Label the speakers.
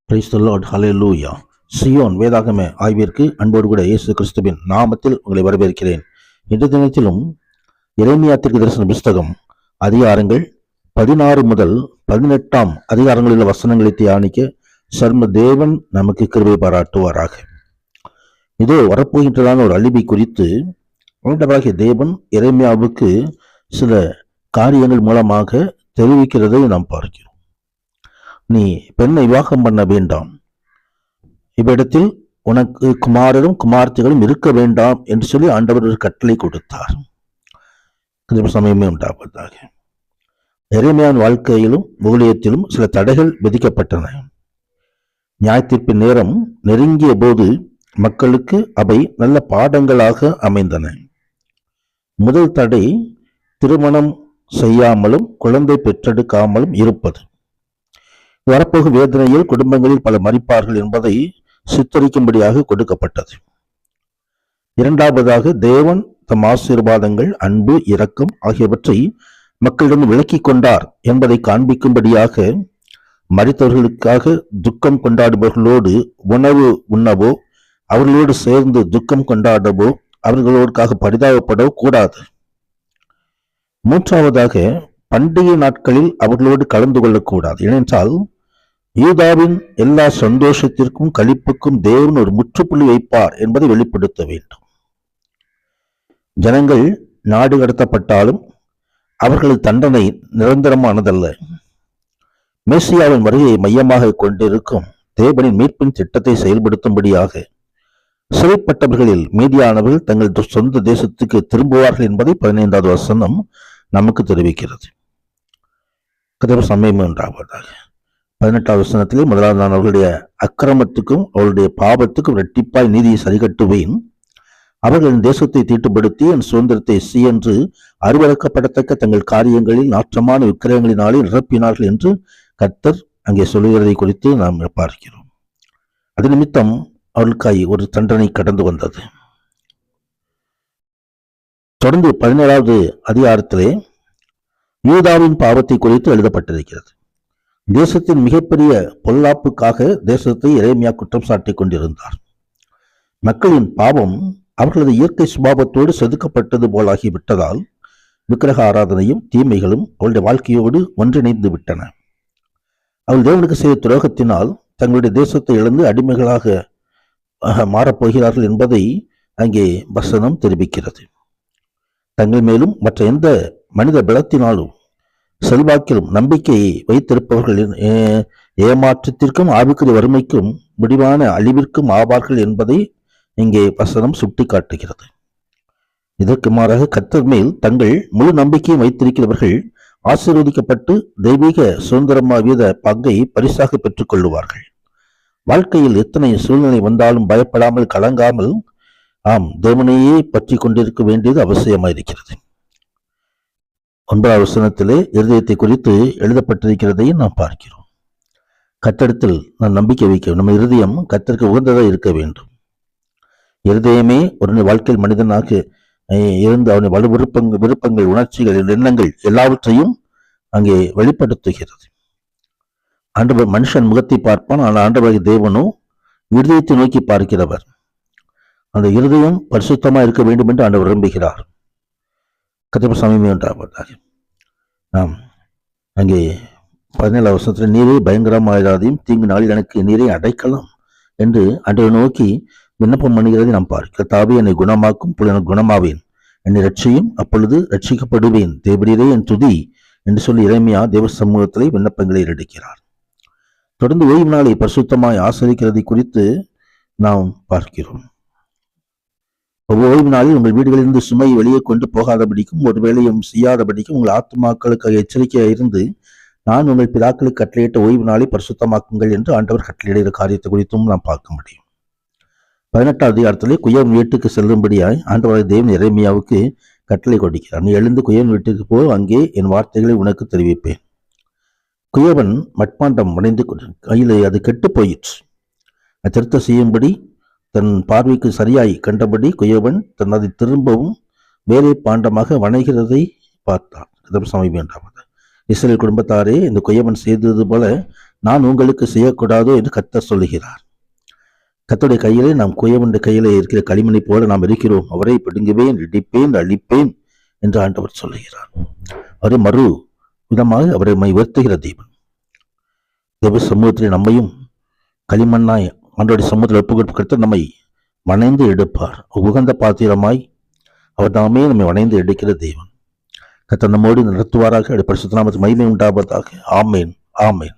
Speaker 1: Praise the Lord, hallelujah. Zion வேதாகம ஆய்விற்கு அன்போடு கூட இயேசு கிறிஸ்துவின் நாமத்தில் உங்களை வரவேற்கிறேன். இன்று தினத்திலும் எரேமியா தீர்க்கதரிசன புஸ்தகம் அதிகாரங்கள் 16 முதல் 18 அதிகாரங்களில் உள்ள வசனங்களை தியானிக்க சர்ம தேவன் நமக்கு கிருபை பாராட்டுவாராக. இதோ வரப்போகின்றதான ஒரு அழிவை குறித்து ஆண்டவராகிய தேவன் எரேமியாவுக்கு சில காரியங்கள் மூலமாக தெரிவிக்கிறதை நாம் பார்க்கிறோம். நீ பெண்ணை விவாகம் பண்ண வேண்டாம், இவ்விடத்தில் உனக்கு குமாரரும் குமார்த்திகளும் இருக்க வேண்டாம் என்று சொல்லி ஆண்டவர் ஒரு கட்டளை கொடுத்தார். சமயமே உண்டாவதாக. எரேமியாவின் வாழ்க்கையிலும் ஊழியத்திலும் சில தடைகள் விதிக்கப்பட்டன. நியாயத்தீர்ப்பின் நேரம் நெருங்கிய போது மக்களுக்கு அவை நல்ல பாடங்களாக அமைந்தன. முதல் தடை திருமணம் செய்யாமலும் குழந்தை பெற்றெடுக்காமலும் இருப்பது. வரப்போகும் வேதனையில் குடும்பங்களில் பல மரிப்பார்கள் என்பதை சித்தரிக்கும்படியாக கொடுக்கப்பட்டது. இரண்டாவதாக, தேவன் தம் ஆசீர்வாதங்கள், அன்பு, இரக்கம் ஆகியவற்றை மக்களிடம் விலக்கிக் கொண்டார் என்பதை காண்பிக்கும்படியாக மரித்தவர்களுக்காக துக்கம் கொண்டாடுபவர்களோடு உணவு உண்ணவோ, அவர்களோடு சேர்ந்து துக்கம் கொண்டாடவோ, அவர்களோடுக்காக பரிதாபப்படவோ கூடாது. மூன்றாவதாக, பண்டிகை நாட்களில் அவர்களோடு கலந்து கொள்ளக்கூடாது. ஏனென்றால் யூதாவின் எல்லா சந்தோஷத்திற்கும் களிப்புக்கும் தேவன் ஒரு முற்றுப்புள்ளி வைப்பார் என்பதை வெளிப்படுத்த வேண்டும். ஜனங்கள் நாடு கடத்தப்பட்டாலும் அவர்களது தண்டனை நிரந்தரமானதல்ல. மேசியாவின் வருகையை மையமாக கொண்டிருக்கும் தேவனின் மீட்பின் திட்டத்தை செயல்படுத்தும்படியாக சிறைப்பட்டவர்களில் மீதியானவர்கள் தங்கள் சொந்த தேசத்துக்கு திரும்புவார்கள் என்பதை 15வது வசனம் நமக்கு தெரிவிக்கிறது. சமயம் என்றாவதாக 18வது வசனத்திலே முதலாவது, நான் அவர்களுடைய அக்கிரமத்துக்கும் அவருடைய பாவத்துக்கும் இரட்டிப்பாய் நீதியை சரிகட்டுவேன். அவர்களின் தேசத்தை தீட்டுப்படுத்தி என் சுதந்திரத்தை என்று அருவருக்கப்படத்தக்க தங்கள் காரியங்களில் நாற்றமான விக்கிரகங்களினாலே நிரப்பினார்கள் என்று கர்த்தர் அங்கே சொல்லுகிறதை குறித்து நாம் பார்க்கிறோம். அது நிமித்தம் அவர்களுக்காய் ஒரு தண்டனை கடந்து வந்தது. தொடர்ந்து 17வது அதிகாரத்திலே யூதாவின் பாவத்தை குறித்து எழுதப்பட்டிருக்கிறது. தேசத்தின் மிகப்பெரிய பொல்லாப்புக்காக தேசத்தை எரேமியா குற்றம் சாட்டிக் கொண்டிருந்தார். மக்களின் பாவம் அவர்களது இயற்கை சுபாவத்தோடு செதுக்கப்பட்டது போலாகிவிட்டதால் விக்கிரக ஆராதனையும் தீமைகளும் அவருடைய வாழ்க்கையோடு ஒன்றிணைந்து விட்டன. அவள் தேவனுக்கு செய்த துரோகத்தினால் தங்களுடைய தேசத்தை இழந்து அடிமைகளாக மாறப்போகிறார்கள் என்பதை அங்கே வசனம் தெரிவிக்கிறது. தங்கள் மேலும் மற்ற எந்த மனித பலத்தினாலும் செல்வாக்கிலும் நம்பிக்கையை வைத்திருப்பவர்களின் ஏமாற்றத்திற்கும் ஆவிக்குரிய வறுமைக்கும் முடிவான அழிவிற்கும் ஆவார்கள் என்பதை இங்கே வசனம் சுட்டி காட்டுகிறது. இதற்கு மாறாக கர்த்தர் மேல் தங்கள் முழு நம்பிக்கையை வைத்திருக்கிறவர்கள் ஆசீர்வதிக்கப்பட்டு தெய்வீக சுதந்திரமாவிய பங்கை பரிசாக பெற்றுக் கொள்ளுவார்கள். வாழ்க்கையில் எத்தனை சூழ்நிலை வந்தாலும் பயப்படாமல் கலங்காமல் தேவனையே பற்றி கொண்டிருக்க வேண்டியது அவசியமாயிருக்கிறது. 9வது வசனத்திலே இருதயத்தை குறித்து எழுதப்பட்டிருக்கிறதையும் நாம் பார்க்கிறோம். கர்த்தரிடத்தில் நாம் நம்பிக்கை வைக்க நம்ம இருதயம் கர்த்தருக்கு உகந்ததாக இருக்க வேண்டும். இருதயமே ஒரு வாழ்க்கையில் மனிதனாக இருந்து அவனை விருப்பங்கள், உணர்ச்சிகள், எண்ணங்கள் எல்லாவற்றையும் அங்கே வெளிப்படுத்துகிறது. ஆண்டவர் மனுஷன் முகத்தை பார்ப்பான், ஆனால் ஆண்டவராகிய தேவனோ இருதயத்தை நோக்கி பார்க்கிறவர். அந்த இருதயம் பரிசுத்தமா இருக்க வேண்டும் என்று ஆண்டவர் விரும்புகிறார். கர்த்தருக்கு மகிமை உண்டாவதாக. நாம் அங்கே 17 வருஷத்துல நீரே பயங்கரமாயிராதையும் தீங்கு நாளில் எனக்கு நீரே அடைக்கலாம் என்று ஆண்டவரை நோக்கி விண்ணப்பம் பண்ணுகிறதை நாம் பார்க்க. தாவே என்னை குணமாக்கும், எனக்கு குணமாவேன், என்னை ரட்சியும், அப்பொழுது ரட்சிக்கப்படுவேன், தேவரீரே என் துதி என்று சொல்லி இறைமையா தேவ சமூகத்திலே விண்ணப்பங்களை எடுக்கிறார். தொடர்ந்து ஓய்வு நாளை பரிசுத்தமாய் ஆசரிக்கிறதை குறித்து நாம் பார்க்கிறோம். ஓய்வு நாளில் உங்கள் வீடுகளிலிருந்து சுமை வெளியே கொண்டு போகாதபடிக்கும், ஒரு வேலையும் செய்யாதபடிக்கும் உங்கள் ஆத்துமாக்களுக்கு எச்சரிக்கையாக இருந்து நான் உங்கள் பிதாக்களுக்கு கட்டளையிட்ட ஓய்வு நாளை பரிசுத்தமாக்குங்கள் என்று ஆண்டவர் கட்டளையிடுகிற காரியத்தை குறித்தும் நாம் பார்க்க முடியும். 18ஆம் அதிகாரத்திலே குயவன் வீட்டுக்கு செல்லும்படியாய் ஆண்டவராகிய தேவன் எரேமியாவுக்கு கட்டளை கொடுக்கிறார். நீ எழுந்து குயவன் வீட்டுக்கு போ, அங்கே என் வார்த்தைகளை உனக்கு தெரிவிப்பேன். குயவன் மட்பாண்டம் உடைந்து கையில் அது கெட்டு போயிற்று. திருத்த செய்யும்படி தன் பார்வைக்கு சரியாய் கண்டபடி குயவன் அதை திரும்பவும் வேலை பாண்டமாக வணைகிறதை பார்த்தான். சமீபம் இஸ்ரவேல் குடும்பத்தாரே, இந்த குயவன் செய்தது போல நான் உங்களுக்கு செய்யக்கூடாதோ என்று கர்த்தர் சொல்லுகிறார். கர்த்தருடைய கையிலே நாம் குயவனுடைய கையிலே இருக்கிற களிமணி போல நாம் இருக்கிறோம். அவரை பிடுங்குவேன், இடிப்பேன், அழிப்பேன் என்று ஆண்டவர் சொல்லுகிறார். அவரை மறு விதமாக அவரை உயர்த்துகிற தேவன். தேவ சமூகத்திலே நம்மையும் களிமண்ணாய் ஆண்டவருடைய சமூகத்தில் ஒப்புக்கொடுப்பு கர்த்தர் நம்மை வணைந்து எடுப்பார். உகந்த பாத்திரமாய் அவர் நாமே நம்மை வணைந்து எடுக்கிற தேவன். கர்த்தர் நம்மோடு நடத்துவாராக. பரிசுத்த நாமத்துக்கு மகிமை உண்டாவதாக. ஆமேன், ஆமேன்.